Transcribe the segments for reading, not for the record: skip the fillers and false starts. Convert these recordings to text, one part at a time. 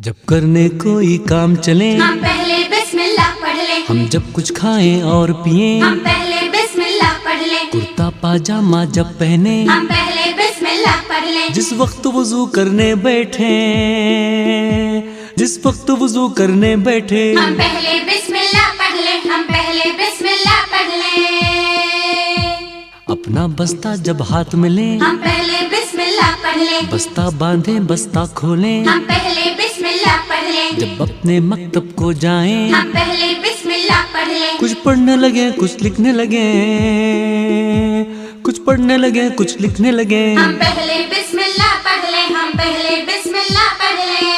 جب کرنے کوئی کام چلے ہم پہلے بسم اللہ پڑھ لیں، ہم جب کچھ کھائیں اور پیئیں، ہم پہلے بسم اللہ پڑھ لیں، کرتا پاجامہ جب پہنے، ہم پہلے بسم اللہ پڑھ لیں، جس وقت وضو کرنے بیٹھے، جس وقت وضو کرنے بیٹھے، ہم پہلے بسم اللہ پڑھ لیں، ہم پہلے بسم اللہ پڑھ لیں، اپنا بستہ جب ہاتھ میں لیں، ہم پہلے بسم اللہ پڑھ لیں، بستہ باندھیں بستہ کھولیں، ہم پہلے بسم اللہ پڑھ لیں، جب اپنے مکتب کو جائیں، ہم پہلے بسم اللہ پڑھ لیں، کچھ پڑھنے لگے کچھ لکھنے لگے، کچھ پڑھنے لگے کچھ لکھنے لگے، ہم پہلے بسم اللہ پڑھ لیں، ہم پہلے بسم اللہ پڑھ لیں،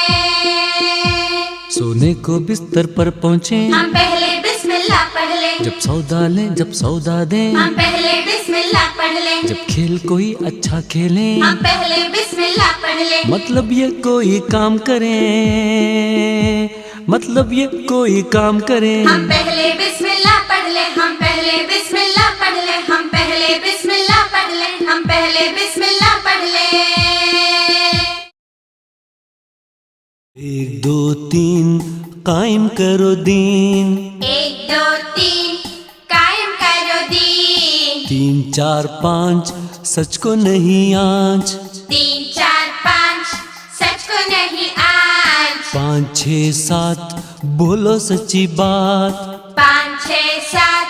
سونے کو بستر پر پہنچے، ہم پہلے بسم اللہ پڑھ لیں، جب سودا لیں جب سودا دیں، ہم پہلے بسم اللہ پڑھ لیں، جب کھیل کوئی اچھا کھیلیں، ہم پہلے بسم اللہ پڑھ لیں، مطلب یہ کوئی کام کریں، مطلب یہ کوئی کام کریں، ہم پہلے بسم اللہ پڑھ لیں، ہم پہلے بسم اللہ پڑھ لیں، ہم پہلے بسم اللہ پڑھ لیں، ہم پہلے بسم اللہ پڑھ لیں، 1 2 3 قائم کرو دین، 1 2 3 قائم کرو دین، 3 4 5 سچ کو نہیں آنچ، 3 4 5 سچ کو نہیں آج، 5 6 7 بولو سچی بات، 5 6 7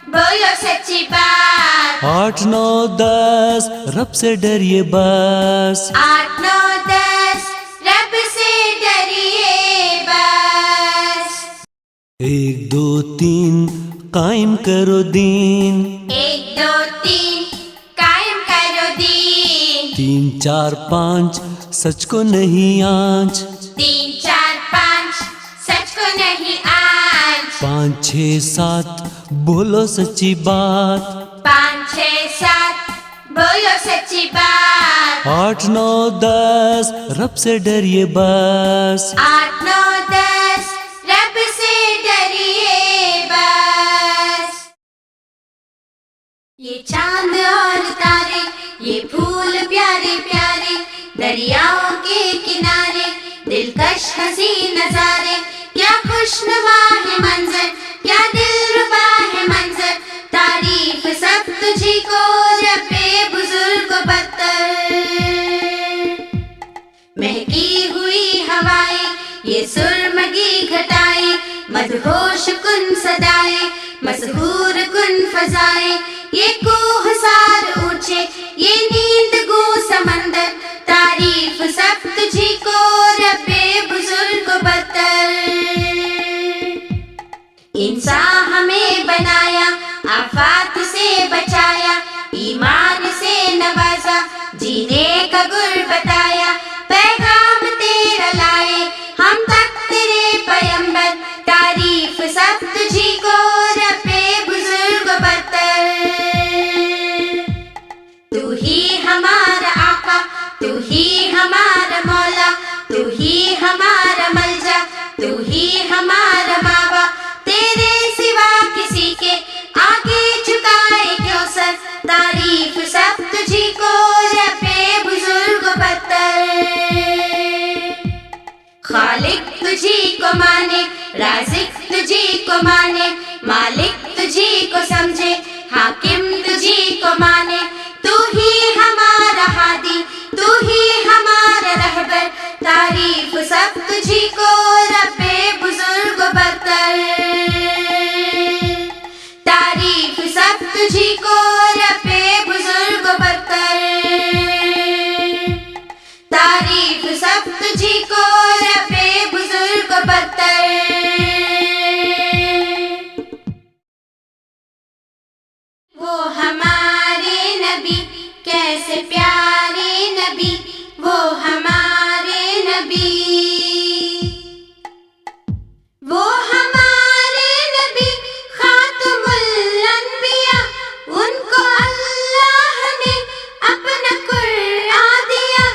بولو سچی بات، 8 9 10 رب سے ڈریے بس، 8 9 10 رب سے ڈریے بس، 1 2 3 قائم کرو دین، 1 2 3 قائم کرو دین، 3 4 5 سچ کو نہیں آنچ، 3 4 5 سچ کو نہیں آج، 5 6 7 بولو سچی بات، 5 6 7 بولو سچی بات، 8 9 10 رب سے ڈریے بس، 8 9 10 رب سے ڈریے بس، یہ چاند اور تارے، یہ پھول پیارے پیارے، دریاؤں کے کنارے، دلکش حسین نظارے، کیا خوشنما ہے منظر، کیا دلربا ہے منظر، تعریف سب تجھی کو رب بزرگ و برتر، مہکی ہوئی ہوائیں، یہ سرمگی گھٹائیں، مدہوش کن صدائیں، مسحور کن فضائیں، یہ کوہ سار اونچے، یہ نیند گو سمندر، تعریف سب تجھی کو رب بزرگ و برتر، انسان ہمیں بنایا، آفات سے بچایا، ایمان سے نوازا، جینے کا گر بتایا، پیغام تیرا لائے ہم تک تیرے پیمبر، تعریف سب تجھی کو رب بزرگ و برتر، تو ہی ہمارا آقا، تو ہی ہمارا مولا، تو ہی ہمارا ملجا، تو ہی ہمارا ماوا، تیرے سوا کسی کے آگے جھکائے کیوں سر، تعریف سب تجھی کو رب بزرگ و برتر، خالق تجھی کو مانے، رازق تجھی کو مانے، مالک تجھی کو سمجھے، حاکم تجھی کو مانے، تو ہی ہمارا ہادی، تو ہی ہمارا رہبر، تعریف سب تجھی کو رب بزرگ و برتر، تعریف سب تجھی کو رب بزرگ و برتر، تعریف سب تجھی کو رب بزرگ و برتر، وہ ہمارے نبی کیسے پیارے نبی، وہ ہمارے نبی، وہ ہمارے نبی خاتم الانبیاء، ان کو اللہ نے اپنا قرآن دیا،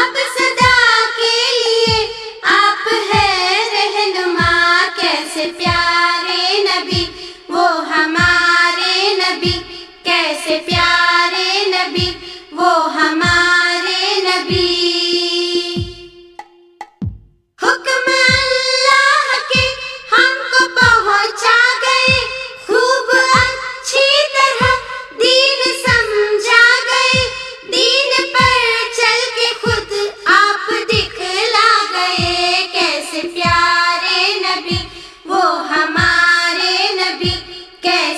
اب صدا کے لیے آپ ہے رہنما، کیسے پیارے نبی، وہ ہمارے نبی، کیسے پیارے نبی، وہ ہمارے نبی، حکم